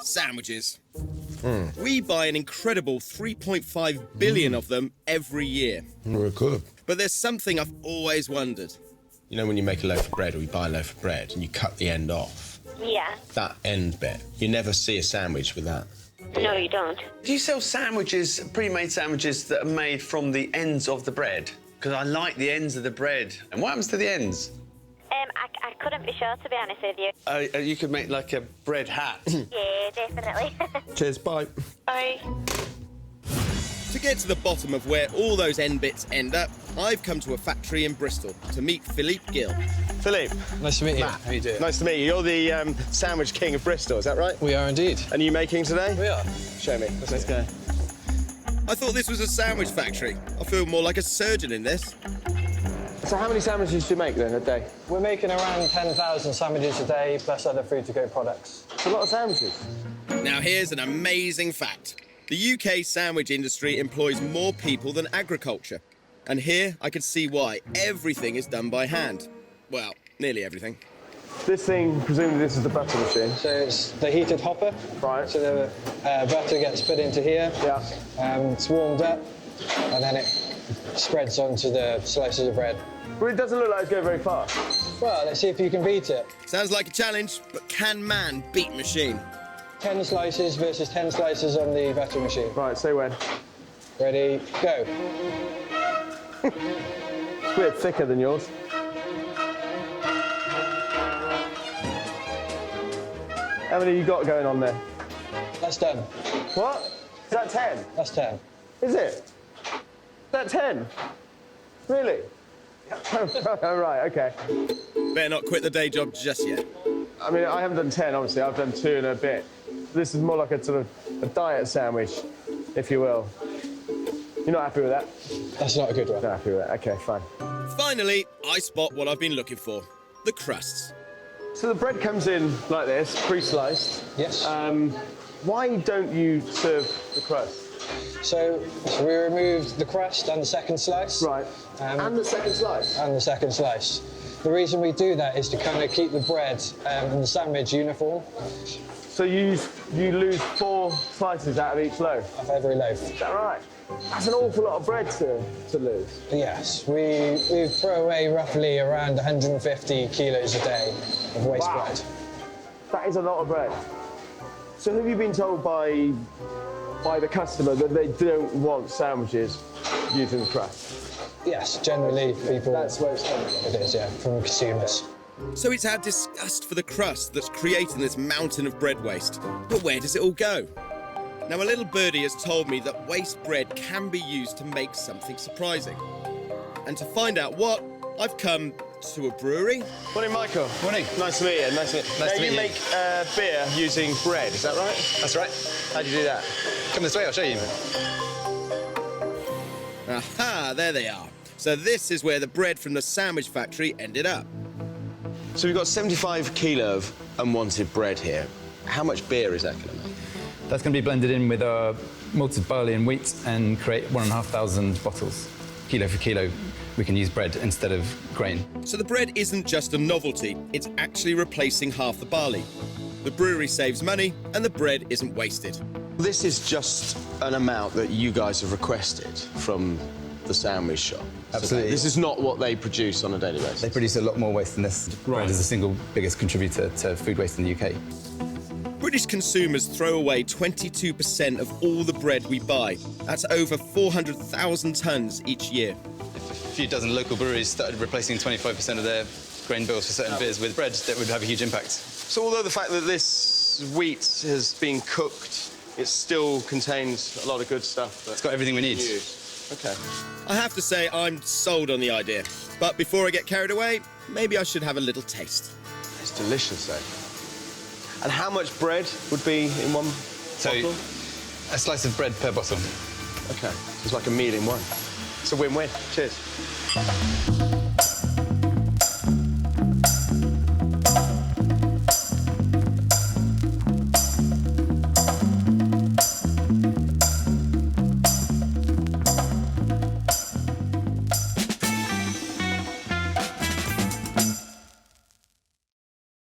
Sandwiches. We buy an incredible 3.5 billion of them every year. Very good. But there's something I've always wondered. You know when you make a loaf of bread or you buy a loaf of bread and you cut the end off? Yeah. That end bit. You never see a sandwich with that. No, you don't. Do you sell sandwiches, pre-made sandwiches that are made from the ends of the bread? Because I like the ends of the bread. And what happens to the ends? I couldn't be sure, to be honest with you. You could make like a bread hat. Yeah, definitely. Cheers, bye. Bye. To get to the bottom of where all those end bits end up, I've come to a factory in Bristol to meet Philippe Gill. Philippe. Nice to meet you. Matt. How you doing? Nice to meet you. You're the sandwich king of Bristol, is that right? We are indeed. And are you making today? We are. Show me. Let's go. I thought this was a sandwich factory. I feel more like a surgeon in this. So how many sandwiches do you make then a day? We're making around 10,000 sandwiches a day, plus other food-to-go products. It's a lot of sandwiches. Now here's an amazing fact. The UK sandwich industry employs more people than agriculture. And here I can see why. Everything is done by hand. Well, nearly everything. This thing, presumably this is the butter machine. So it's the heated hopper. Right. So the butter gets put into here. Yeah. It's warmed up, and then it spreads onto the slices of bread. Well, it doesn't look like it's going very fast. Well, let's see if you can beat it. Sounds like a challenge, but can man beat machine? 10 slices versus 10 slices on the butter machine. Right, say when. Ready, go. It's a bit thicker than yours. How many you got going on there? That's done. What? Is that 10? That's 10. Is it? Is that 10? Really? Oh, right, OK. Better not quit the day job just yet. I mean, I haven't done 10, obviously. I've done 2 and a bit. This is more like a sort of a diet sandwich, if you will. You're not happy with that? That's not a good one. Not happy with that. OK, fine. Finally, I spot what I've been looking for. The crusts. So the bread comes in like this, pre-sliced. Yes. Why don't you serve the crust? So we removed the crust and the second slice. Right. And the second slice? And the second slice. The reason we do that is to kind of keep the bread and the sandwich uniform. So you lose 4 slices out of each loaf? Of every loaf. Is that right? That's an awful lot of bread to lose. Yes, we throw away roughly around 150 kilos a day of waste bread. That is a lot of bread. So have you been told by the customer that they don't want sandwiches using the crust? Yes, generally people... That's where it's coming from. It is, yeah, from consumers. So it's our disgust for the crust that's creating this mountain of bread waste. But where does it all go? Now, a little birdie has told me that waste bread can be used to make something surprising. And to find out what, I've come to a brewery. Morning, Michael. Morning. Nice to meet you. Nice to meet you. Nice to meet you you. make beer using bread, is that right? That's right. How do you do that? Come this way, I'll show you. Aha, there they are. So this is where the bread from the sandwich factory ended up. So we've got 75 kilo of unwanted bread here. How much beer is that going to make? That's going to be blended in with our malted barley and wheat and create 1,500 bottles. Kilo for kilo, we can use bread instead of grain. So the bread isn't just a novelty, it's actually replacing half the barley. The brewery saves money and the bread isn't wasted. This is just an amount that you guys have requested from the sandwich shop. Absolutely. This is not what they produce on a daily basis. They produce a lot more waste than this. Bread is the single biggest contributor to food waste in the UK. British consumers throw away 22% of all the bread we buy. That's over 400,000 tonnes each year. If a few dozen local breweries started replacing 25% of their grain bills for certain beers with bread, that would have a huge impact. So although the fact that this wheat has been cooked, it still contains a lot of good stuff. It's got everything we need. OK. I have to say I'm sold on the idea. But before I get carried away, maybe I should have a little taste. It's delicious, though. And how much bread would be in one bottle? A slice of bread per bottle. OK. It's like a meal in one. It's a win-win. Cheers.